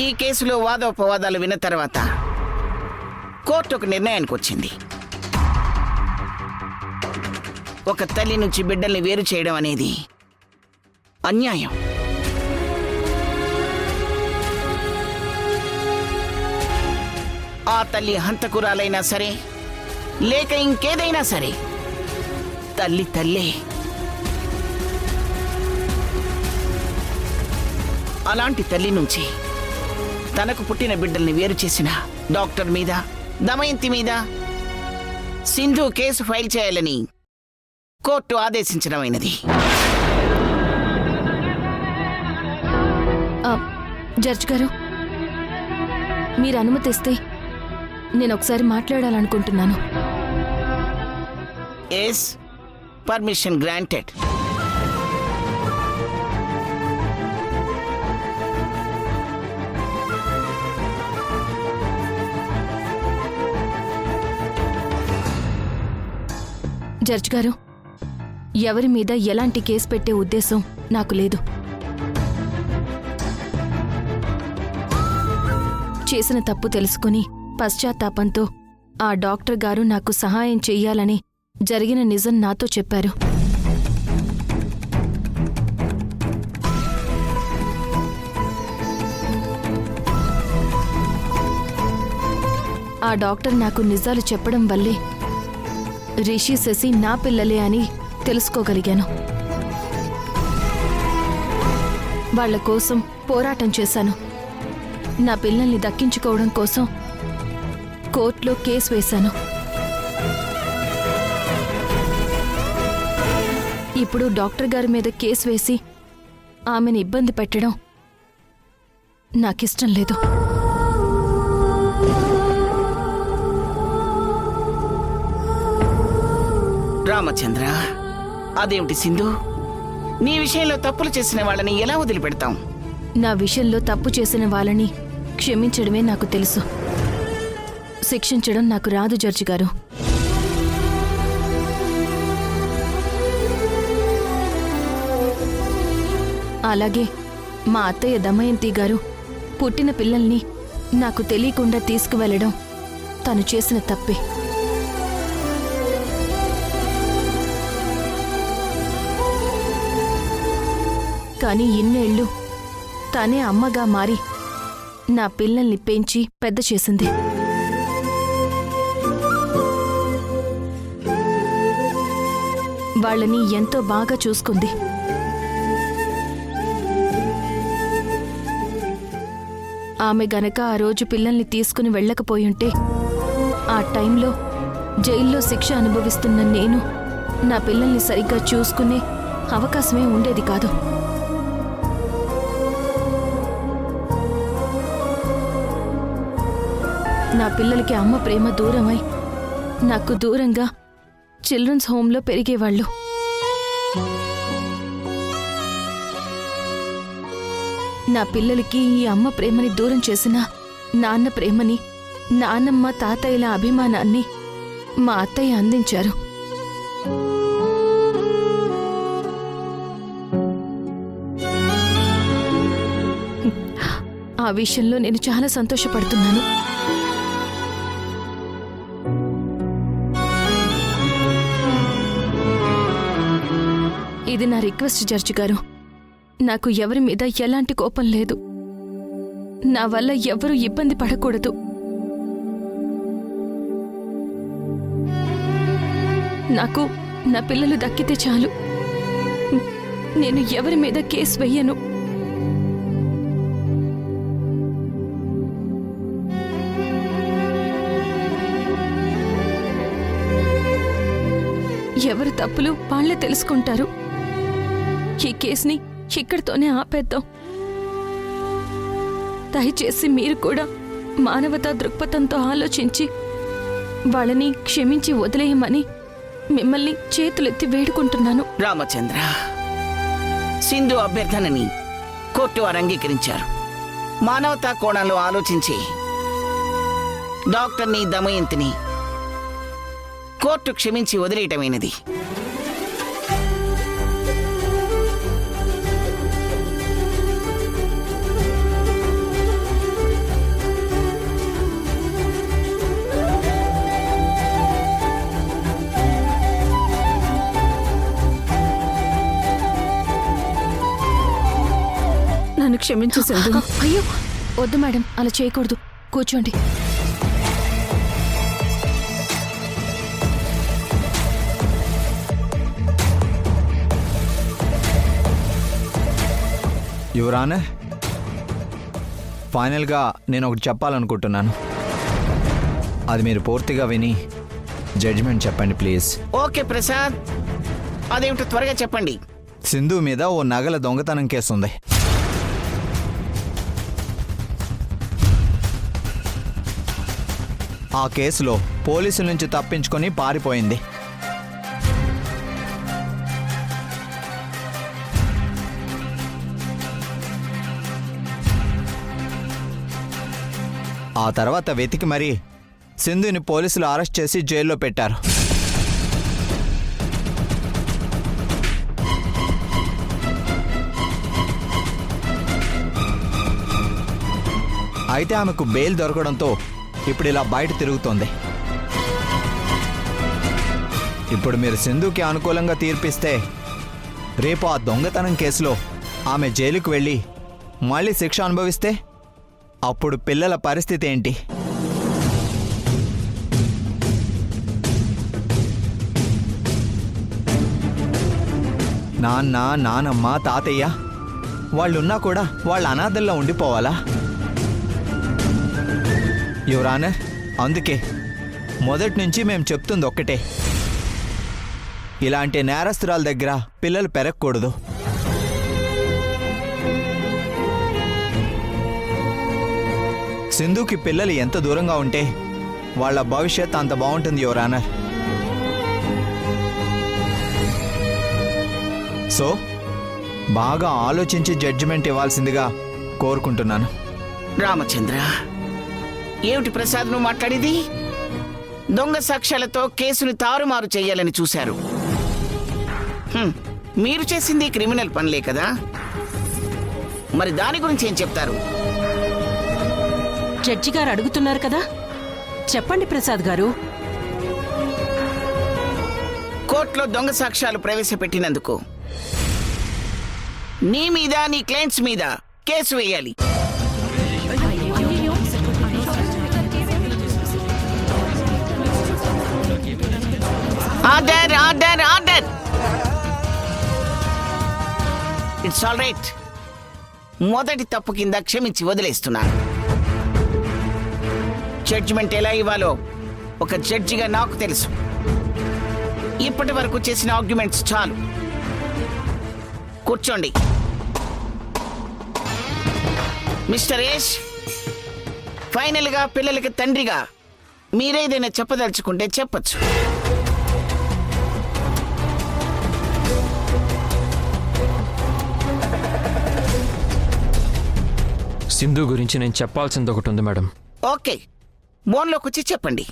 ఈ కేసులో వాదోపవాదాలు విన్న తర్వాత కోర్టు ఒక నిర్ణయానికి వచ్చింది. ఒక తల్లి నుంచి బిడ్డల్ని వేరు చేయడం అనేది అన్యాయం. ఆ తల్లి హంతకురాలైనా సరే లేక ఇంకేదైనా సరే తల్లి తల్లే. అలాంటి తల్లి నుంచి తనకు పుట్టిన బిడ్డల్ని వేరు చేసిన డాక్టర్ మీద, దమయంతి మీద సింధు కేసు ఫైల్ చేయాలని కోర్టు ఆదేశించడమైనది. జడ్జ్ గారు, మీరు అనుమతిస్తే నేను ఒకసారి మాట్లాడాలనుకుంటున్నాను. Yes, permission granted. జడ్జ్ గారు, ఎవరి మీద ఎలాంటి కేసు పెట్టే ఉద్దేశం నాకు లేదు. చేసిన తప్పు తెలుసుకుని పశ్చాత్తాపంతో ఆ డాక్టర్ గారు నాకు సహాయం చెయ్యాలని జరిగిన నిజం నాతో చెప్పారు. ఆ డాక్టర్ నాకు నిజాలు చెప్పడం వల్లే రిషి, శశి నా పిల్లలే అని తెలుసుకోగలిగాను. వాళ్ల కోసం పోరాటం చేశాను. నా పిల్లల్ని దక్కించుకోవడం కోసం కోర్టులో కేసు వేశాను. ఇప్పుడు డాక్టర్ గారి మీద కేసు వేసి ఆమెను ఇబ్బంది పెట్టడం నాకిష్టం లేదు. రామచంద్ర, అదేమిటి సింధు, నీ విషయంలో తప్పులు చేసిన వాళ్ళని ఎలా వదిలిపెడతాం? నా విషయంలో తప్పు చేసిన వాళ్ళని క్షమించడమే నాకు తెలుసు. శిక్షించడం నాకు రాదు జడ్జి గారు. అలాగే మా అత్తయ్య దమయంతి గారు పుట్టిన పిల్లల్ని నాకు తెలియకుండా తీసుకువెళ్లడం తను చేసిన తప్పే. కానీ ఇన్నేళ్లు తానే అమ్మగా మారి నా పిల్లల్ని పెంచి పెద్ద చేసింది. వాళ్ళని ఎంతో బాగా చూసుకుంది. ఆమె గనక ఆ రోజు పిల్లల్ని తీసుకుని వెళ్ళకపోయుంటే ఆ టైంలో జైల్లో శిక్ష అనుభవిస్తున్న నేను నా పిల్లల్ని సరిగ్గా చూసుకునే అవకాశమే ఉండేది కాదు. నా పిల్లలకి అమ్మ ప్రేమ దూరమై నాకు దూరంగా చిల్డ్రన్స్ హోంలో పెరిగేవాళ్ళు. నా పిల్లలకి ఈ అమ్మ ప్రేమని దూరం చేసిన నాన్న ప్రేమని, నాన్నమ్మ తాతయ్యల అభిమానాన్ని మా అత్తయ్య అందించారు. ఆ విషయంలో నేను చాలా సంతోషపడుతున్నాను. ఇది నా రిక్వెస్ట్ జడ్జి గారు. నాకు ఎవరి మీద ఎలాంటి కోపం లేదు. నా వల్ల ఎవరూ ఇబ్బంది పడకూడదు. నాకు నా పిల్లలు దక్కితే చాలు. నేను ఎవరి మీద కేసు వెయ్యను. ఎవరి తప్పులు వాళ్లే తెలుసుకుంటారు. ఈ కేసుని ఇక్కడితోనే ఆపేద్దాం. దయచేసి మీరు కూడా మానవతా దృక్పథంతో ఆలోచించి వాళ్ళని క్షమించి వదిలేయమని మిమ్మల్ని చేతులెత్తి వేడుకుంటున్నాను. రామచంద్ర, సింధు అభ్యర్థనని కోర్టు వారు అంగీకరించారు. మానవతా కోణంలో ఆలోచించి డాక్టర్ని, దమయంతిని కోర్టు క్షమించి వదిలేయటమైనది. నన్ను క్షమించు సింధు. అయ్యో వద్దు మేడం, అలా చేయకూడదు. కూర్చోండి. యువర్ ఆనర్, ఫైనల్గా నేను ఒకటి చెప్పాలనుకుంటున్నాను. అది మీరు పూర్తిగా విని జడ్జిమెంట్ చెప్పండి ప్లీజ్. ఓకే ప్రసాద్, అదేమిటో త్వరగా చెప్పండి. సింధు మీద ఓ నగల దొంగతనం కేసు ఉంది. ఆ కేసులో పోలీసుల నుంచి తప్పించుకొని పారిపోయింది. ఆ తర్వాత వెతికి మరీ సింధుని పోలీసులు అరెస్ట్ చేసి జైల్లో పెట్టారు. అయితే ఆమెకు బెయిల్ దొరకడంతో ఇప్పుడు ఇలా బయట తిరుగుతోంది. ఇప్పుడు మీరు సింధుకి అనుకూలంగా తీర్పిస్తే రేపు ఆ దొంగతనం కేసులో ఆమె జైలుకు వెళ్ళి మళ్ళీ శిక్ష అనుభవిస్తే అప్పుడు పిల్లల పరిస్థితి ఏంటి? నాన్న, నానమ్మ, తాతయ్య వాళ్ళున్నా కూడా వాళ్ళ అనాథల్లో ఉండిపోవాలా? యువర్ ఆనర్, అందుకే మొదటి నుంచి మేము చెప్తుంది ఒక్కటే, ఇలాంటి నేరస్తురాల దగ్గర పిల్లలు పెరగకూడదు. సింధుకి పిల్లలు ఎంత దూరంగా ఉంటే వాళ్ళ భవిష్యత్ అంత బాగుంటుంది యువర్ ఆనర్. సో బాగా ఆలోచించి జడ్జిమెంట్ ఇవ్వాల్సిందిగా కోరుకుంటున్నాను. రామచంద్ర, ఏమిటి ప్రసాద్ నువ్వు మాట్లాడేది? దొంగ సాక్ష్యాలతో కేసుని తారుమారు చేయాలని చూశారు. మీరు చేసింది క్రిమినల్ పనులే కదా, మరి దాని గురించి ఏం చెప్తారు? జడ్జి గారు అడుగుతున్నారు కదా, చెప్పండి ప్రసాద్ గారు. కోర్టులో దొంగ సాక్ష్యాలు ప్రవేశపెట్టినందుకు నీ మీద, నీ క్లయింట్స్ మీద కేసు వేయాలి. Order, order, order. It's all right. మొదటి తప్పు కింద క్షమించి వదిలేస్తున్నాను. జడ్జిమెంట్ ఎలా ఇవ్వాలో ఒక జడ్జిగా నాకు తెలుసు. ఇప్పటి వరకు చేసిన ఆర్గ్యుమెంట్స్ చాలు. కూర్చోండి. మిస్టర్ యష్, ఫైనల్గా పిల్లలకి తండ్రిగా మీరేదైనా చెప్పదలుచుకుంటే చెప్పచ్చు. సింధు గురించి నేను చెప్పాల్సింది ఒకటి ఉంది మేడం. ఓకే, బోన్లోకి వచ్చి చెప్పండి.